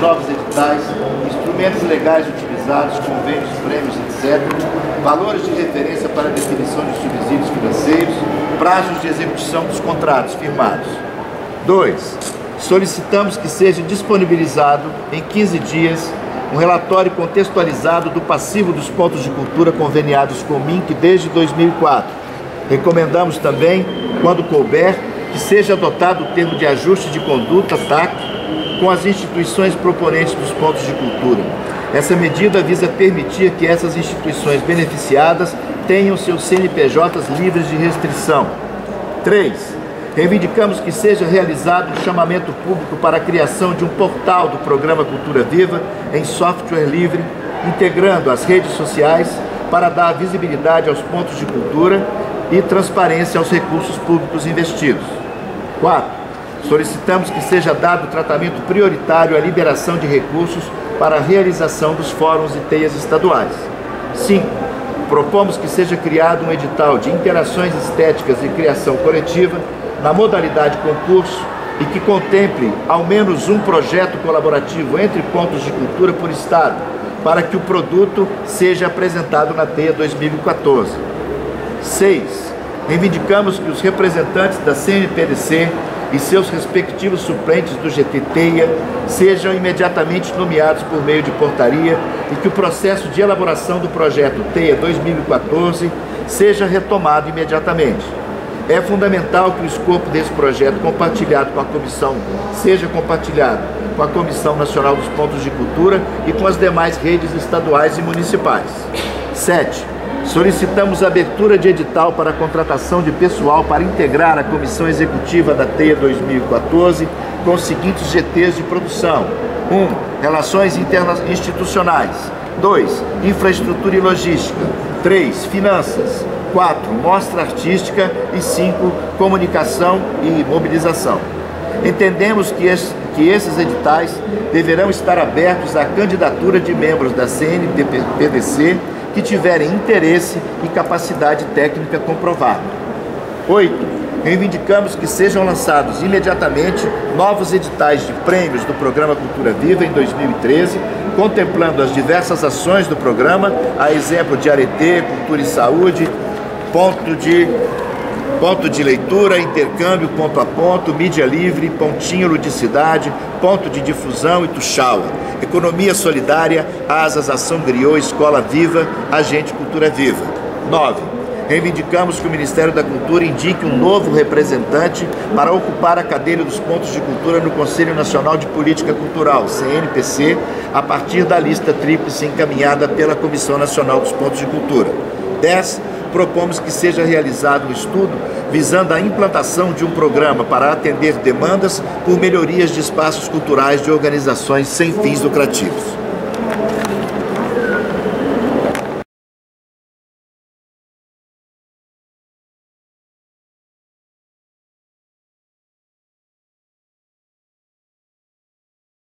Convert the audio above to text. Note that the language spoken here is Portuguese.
novos editais, instrumentos legais utilizados, convênios, prêmios, etc., valores de referência para definição de subsídios financeiros, prazos de execução dos contratos firmados. 2. Solicitamos que seja disponibilizado em 15 dias um relatório contextualizado do passivo dos pontos de cultura conveniados com o MINC desde 2004. Recomendamos também, quando couber, que seja adotado o termo de ajuste de conduta, TAC, com as instituições proponentes dos pontos de cultura. Essa medida visa permitir que essas instituições beneficiadas tenham seus CNPJs livres de restrição. 3. Reivindicamos que seja realizado um chamamento público para a criação de um portal do Programa Cultura Viva em software livre, integrando as redes sociais para dar visibilidade aos pontos de cultura e transparência aos recursos públicos investidos. 4. Solicitamos que seja dado tratamento prioritário à liberação de recursos para a realização dos fóruns e teias estaduais. 5. Propomos que seja criado um edital de interações estéticas e criação coletiva na modalidade concurso e que contemple ao menos um projeto colaborativo entre pontos de cultura por estado, para que o produto seja apresentado na TEIA 2014. 6. Reivindicamos que os representantes da CNPDC e seus respectivos suplentes do GT-TEIA sejam imediatamente nomeados por meio de portaria e que o processo de elaboração do projeto TEIA 2014 seja retomado imediatamente. É fundamental que o escopo desse projeto compartilhado com a Comissão seja compartilhado com a Comissão Nacional dos Pontos de Cultura e com as demais redes estaduais e municipais. 7. Solicitamos a abertura de edital para a contratação de pessoal para integrar a Comissão Executiva da TEIA 2014 com os seguintes GTs de produção. 1. Relações institucionais. 2. Infraestrutura e logística. 3. Finanças. 4. Mostra artística. E 5. Comunicação e mobilização. Entendemos que esses editais deverão estar abertos à candidatura de membros da CNPDC que tiverem interesse e capacidade técnica comprovada. 8. Reivindicamos que sejam lançados imediatamente novos editais de prêmios do Programa Cultura Viva em 2013, contemplando as diversas ações do programa, a exemplo de Aretê, Cultura e Saúde, ponto de leitura, intercâmbio, ponto a ponto, mídia livre, pontinho, ludicidade, ponto de difusão e tuxaua, economia solidária, asas, ação griot, escola viva, agente cultura viva. 9. Reivindicamos que o Ministério da Cultura indique um novo representante para ocupar a cadeira dos pontos de cultura no Conselho Nacional de Política Cultural, CNPC, a partir da lista tríplice encaminhada pela Comissão Nacional dos Pontos de Cultura. 10. Propomos que seja realizado um estudo visando a implantação de um programa para atender demandas por melhorias de espaços culturais de organizações sem fins lucrativos.